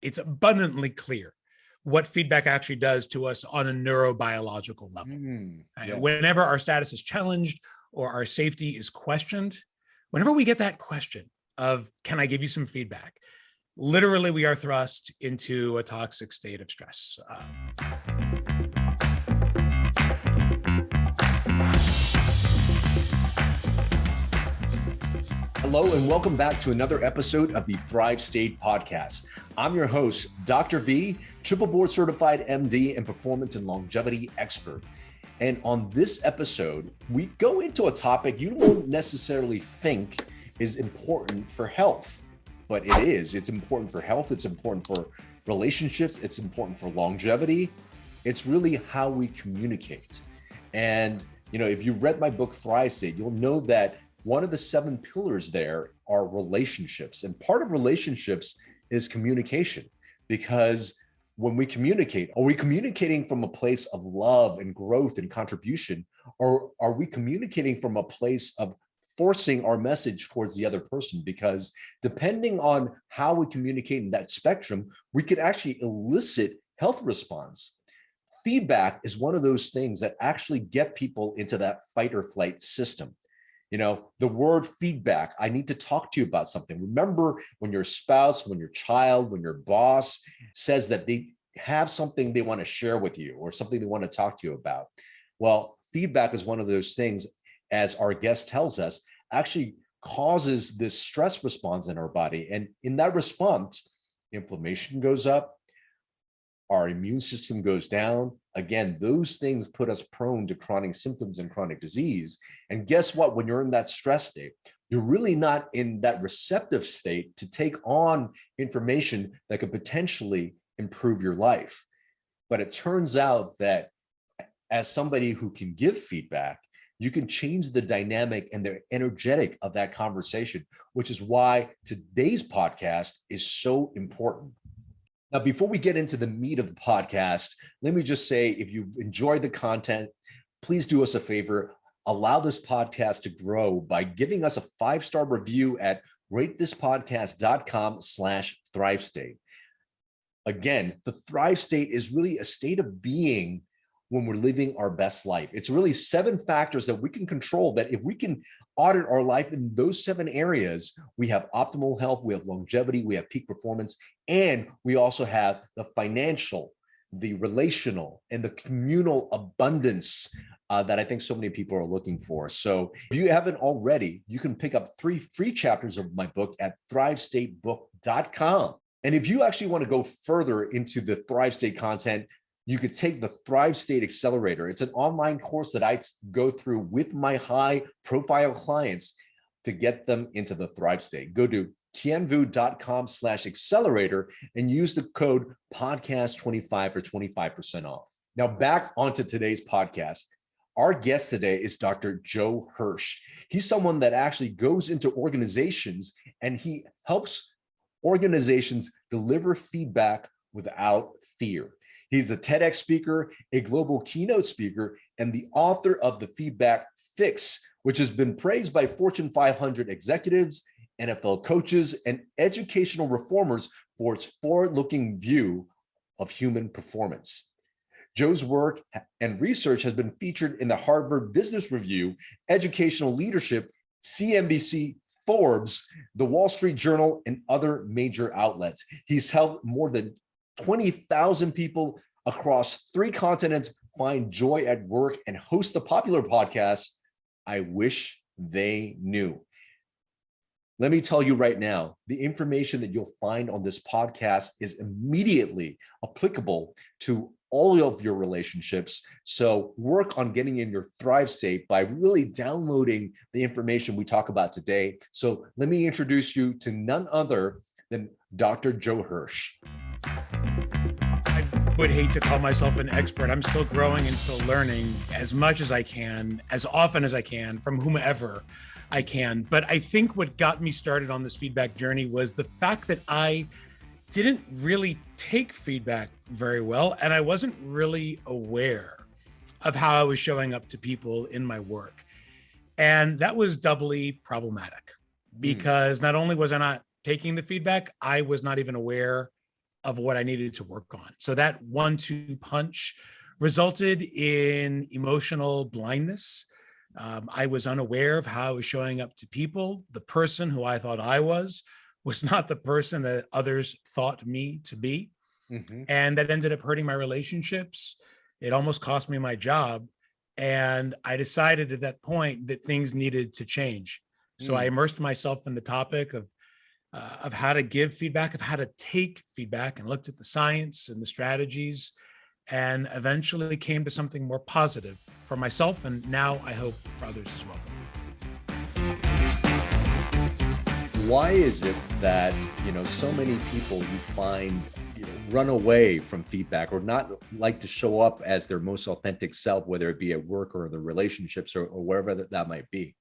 it's abundantly clear what feedback actually does to us on a neurobiological level. Yeah. Whenever our status is challenged or our safety is questioned, whenever we get that question of, can I give you some feedback? Literally, we are thrust into a toxic state of stress. Hello, and welcome back to another episode of the Thrive State podcast. I'm your host, Dr. V, triple board certified MD and performance and longevity expert. And on this episode, we go into a topic you won't necessarily think is important for health, but it is. It's important for health. It's important for relationships. It's important for longevity. It's really how we communicate. And, if you've read my book, Thrive State, you'll know that one of the 7 pillars there are relationships. And part of relationships is communication, because when we communicate, are we communicating from a place of love and growth and contribution? Or are we communicating from a place of forcing our message towards the other person? Because depending on how we communicate in that spectrum, we could actually elicit health response. Feedback is one of those things that actually get people into that fight or flight system. The word feedback, I need to talk to you about something. Remember when your spouse, when your child, when your boss says that they have something they want to share with you or something they want to talk to you about. Well, feedback is one of those things, as our guest tells us, actually causes this stress response in our body. And in that response, inflammation goes up, our immune system goes down. Again, those things put us prone to chronic symptoms and chronic disease. And guess what? When you're in that stress state, you're really not in that receptive state to take on information that could potentially improve your life. But it turns out that as somebody who can give feedback, you can change the dynamic and the energetic of that conversation, which is why today's podcast is so important. Now, before we get into the meat of the podcast, let me just say, if you've enjoyed the content, please do us a favor, allow this podcast to grow by giving us a 5-star review at ratethispodcast.com/ThriveState. Again, the Thrive State is really a state of being when we're living our best life. It's really 7 factors that we can control, that if we can audit our life in those 7 areas, we have optimal health, we have longevity, we have peak performance, and we also have the financial, the relational, and the communal abundance that I think so many people are looking for. So if you haven't already, you can pick up 3 free chapters of my book at thrivestatebook.com. And if you actually want to go further into the Thrive State content, you could take the Thrive State Accelerator. It's an online course that I go through with my high profile clients to get them into the Thrive State. Go to kienvu.com/accelerator and use the code podcast25 for 25% off. Now back onto today's podcast. Our guest today is Dr. Joe Hirsch. He's someone that actually goes into organizations and he helps organizations deliver feedback without fear. He's a TEDx speaker, a global keynote speaker, and the author of The Feedback Fix, which has been praised by Fortune 500 executives, NFL coaches, and educational reformers for its forward-looking view of human performance. Joe's work and research has been featured in the Harvard Business Review, Educational Leadership, CNBC, Forbes, the Wall Street Journal, and other major outlets. He's helped more than 20,000 people across 3 continents find joy at work and host the popular podcast, I Wish They Knew. Let me tell you right now, the information that you'll find on this podcast is immediately applicable to all of your relationships. So work on getting in your Thrive State by really downloading the information we talk about today. So let me introduce you to none other than Dr. Joe Hirsch. I would hate to call myself an expert. I'm still growing and still learning as much as I can, as often as I can, from whomever I can. But I think what got me started on this feedback journey was the fact that I didn't really take feedback very well, and I wasn't really aware of how I was showing up to people in my work. And that was doubly problematic because not only was I not taking the feedback, I was not even aware of what I needed to work on. So that 1-2 punch resulted in emotional blindness. I was unaware of how I was showing up to people. The person who I thought I was not the person that others thought me to be. Mm-hmm. And that ended up hurting my relationships. It almost cost me my job. And I decided at that point that things needed to change. So I immersed myself in the topic of how to give feedback, of how to take feedback, and looked at the science and the strategies, and eventually came to something more positive for myself, and now I hope for others as well. Why is it that, so many people you find, run away from feedback or not like to show up as their most authentic self, whether it be at work or the relationships or wherever that might be?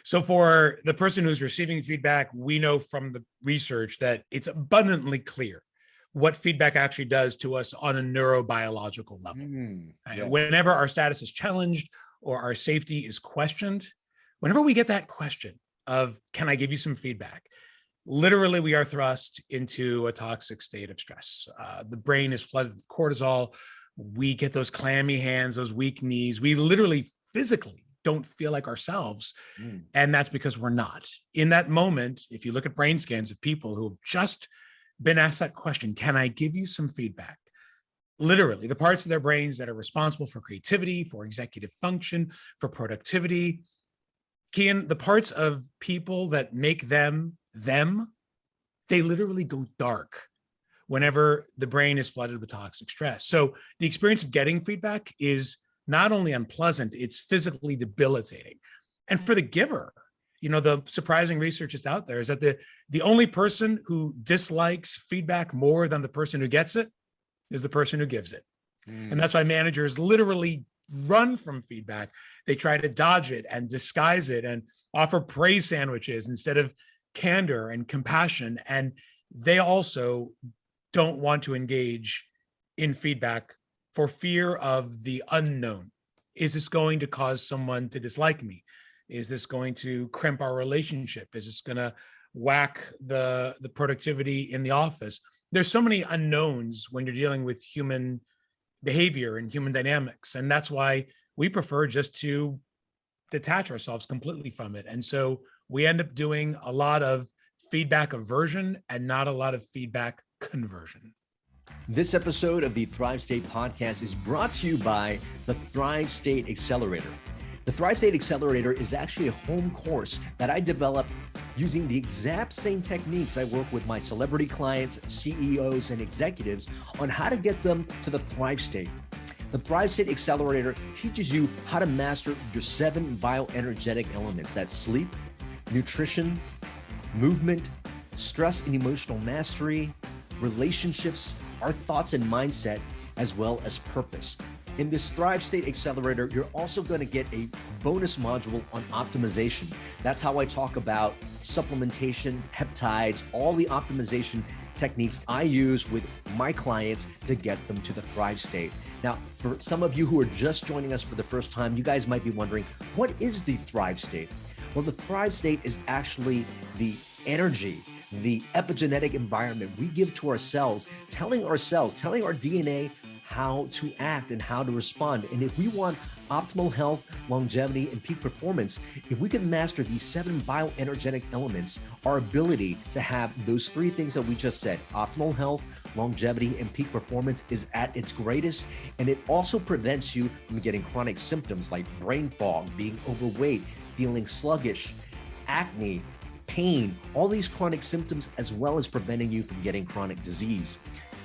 So for the person who's receiving feedback, we know from the research that it's abundantly clear what feedback actually does to us on a neurobiological level. Yeah. Whenever our status is challenged or our safety is questioned, whenever we get that question of, can I give you some feedback? Literally, we are thrust into a toxic state of stress. The brain is flooded with cortisol. We get those clammy hands, those weak knees. We literally physically don't feel like ourselves. And that's because we're not. In that moment, if you look at brain scans of people who have just been asked that question, can I give you some feedback? Literally, the parts of their brains that are responsible for creativity, for executive function, for productivity, Kien, the parts of people that make them, they literally go dark whenever the brain is flooded with toxic stress. So the experience of getting feedback is not only unpleasant, it's physically debilitating. And for the giver, the surprising research that's out there is that the only person who dislikes feedback more than the person who gets it is the person who gives it. And that's why managers literally run from feedback. They try to dodge it and disguise it and offer praise sandwiches instead of candor and compassion. And they also don't want to engage in feedback for fear of the unknown. Is this going to cause someone to dislike me? Is this going to crimp our relationship? Is this going to whack the productivity in the office? There's so many unknowns when you're dealing with human behavior and human dynamics. And that's why we prefer just to detach ourselves completely from it. And so we end up doing a lot of feedback aversion and not a lot of feedback conversion. This episode of the Thrive State podcast is brought to you by the Thrive State Accelerator. The Thrive State Accelerator is actually a home course that I developed using the exact same techniques I work with my celebrity clients, CEOs, and executives on how to get them to the Thrive State. The Thrive State Accelerator teaches you how to master your 7 bioenergetic elements. That's sleep, nutrition, movement, stress and emotional mastery, relationships, our thoughts and mindset, as well as purpose. In this Thrive State Accelerator, you're also going to get a bonus module on optimization. That's how I talk about supplementation, peptides, all the optimization techniques I use with my clients to get them to the Thrive State. Now, for some of you who are just joining us for the first time, you guys might be wondering, what is the Thrive State? Well, the Thrive State is actually the energy, the epigenetic environment we give to ourselves, telling our DNA how to act and how to respond. And if we want optimal health, longevity, and peak performance, if we can master these 7 bioenergetic elements, our ability to have those 3 things that we just said, optimal health, longevity, and peak performance, is at its greatest. And it also prevents you from getting chronic symptoms like brain fog, being overweight, feeling sluggish, acne, pain, all these chronic symptoms, as well as preventing you from getting chronic disease.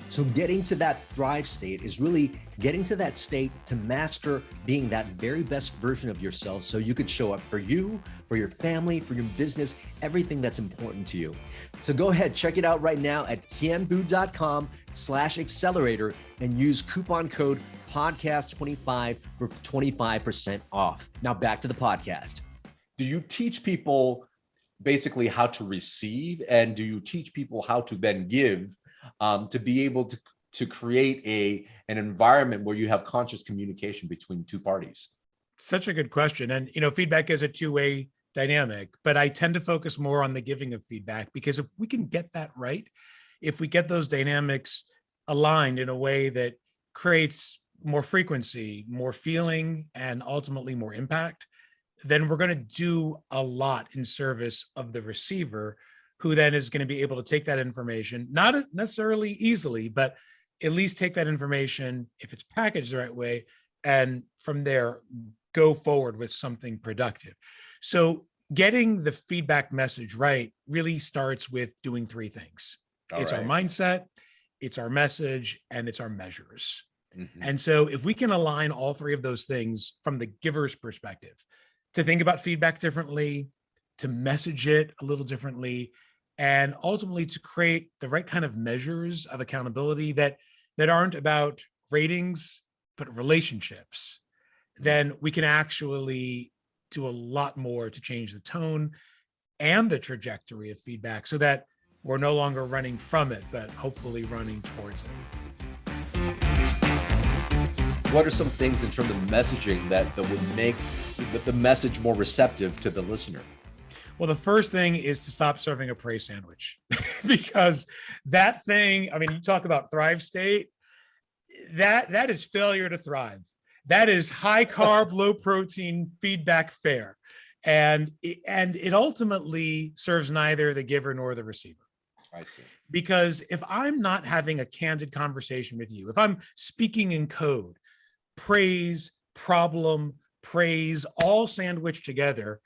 So getting to that Thrive State is really getting to that state to master being that very best version of yourself so you could show up for you, for your family, for your business, everything that's important to you. So go ahead, check it out right now at kienvu.com/accelerator and use coupon code podcast25 for 25% off. Now back to the podcast. Do you teach people basically how to receive, and do you teach people how to then give, to be able to create an environment where you have conscious communication between 2 parties? Such a good question. And, feedback is a 2-way dynamic, but I tend to focus more on the giving of feedback, because if we can get that right, if we get those dynamics aligned in a way that creates more frequency, more feeling, and ultimately more impact, then we're going to do a lot in service of the receiver, who then is going to be able to take that information, not necessarily easily, but at least take that information, if it's packaged the right way, and from there go forward with something productive. So getting the feedback message right really starts with doing three things. It's our mindset, it's our message, and it's our measures. And so if we can align all three of those things from the giver's perspective, to think about feedback differently, to message it a little differently, and ultimately to create the right kind of measures of accountability that aren't about ratings, but relationships, then we can actually do a lot more to change the tone and the trajectory of feedback, so that we're no longer running from it, but hopefully running towards it. What are some things in terms of messaging that would make the message more receptive to the listener? Well, the first thing is to stop serving a praise sandwich, because that thing, I mean, you talk about thrive state, that is failure to thrive. That is high carb, low protein feedback fare. And it ultimately serves neither the giver nor the receiver. I see. Because if I'm not having a candid conversation with you, if I'm speaking in code, praise, problem, praise, all sandwiched together,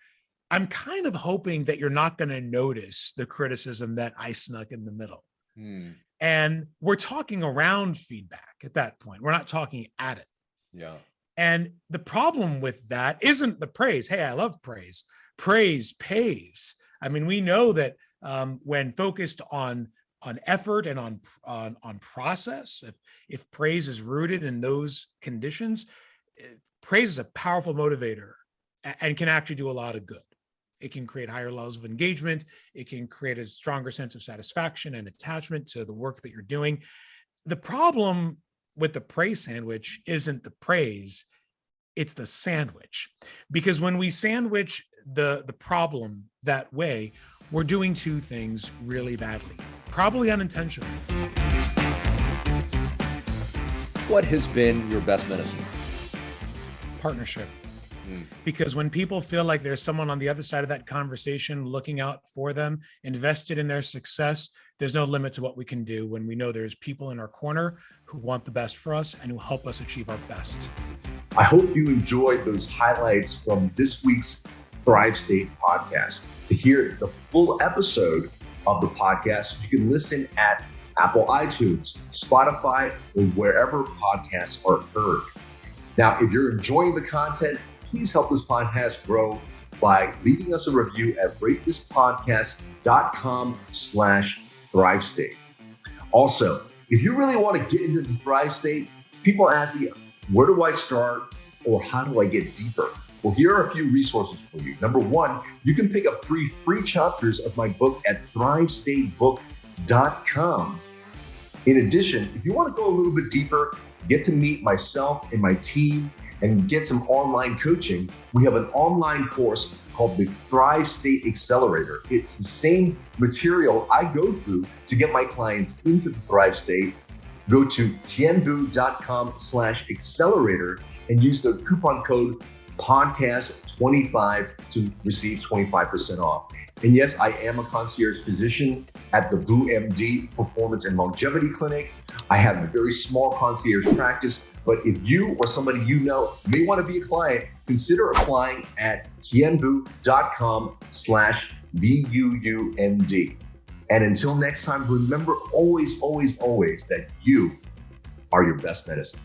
I'm kind of hoping that you're not going to notice the criticism that I snuck in the middle. And we're talking around feedback at that point. We're not talking at it. Yeah. And the problem with that isn't the praise. Hey, I love praise. Praise pays. I mean, we know that when focused on effort and on process, if praise is rooted in those conditions, praise is a powerful motivator and can actually do a lot of good. It can create higher levels of engagement. It can create a stronger sense of satisfaction and attachment to the work that you're doing. The problem with the praise sandwich isn't the praise, it's the sandwich. Because when we sandwich the problem that way, we're doing two things really badly, probably unintentionally. What has been your best medicine? Partnership. Because when people feel like there's someone on the other side of that conversation looking out for them, invested in their success, there's no limit to what we can do when we know there's people in our corner who want the best for us and who help us achieve our best. I hope you enjoyed those highlights from this week's Thrive State podcast. To hear the full episode of the podcast, you can listen at Apple iTunes, Spotify, or wherever podcasts are heard. Now, if you're enjoying the content, please help this podcast grow by leaving us a review at ratethispodcast.com/Thrive State. Also, if you really want to get into the Thrive State, people ask me, where do I start or how do I get deeper? Well, here are a few resources for you. Number one, you can pick up 3 free chapters of my book at thrivestatebook.com. In addition, if you want to go a little bit deeper, get to meet myself and my team, and get some online coaching, we have an online course called the Thrive State Accelerator. It's the same material I go through to get my clients into the Thrive State. Go to kienbu.com/accelerator and use the coupon code podcast25 to receive 25% off. And yes, I am a concierge physician at the VU MD Performance and Longevity Clinic. I have a very small concierge practice, but if you or somebody you know may want to be a client, consider applying at kienbu.com/VUUMD. And until next time, remember always, always, always that you are your best medicine.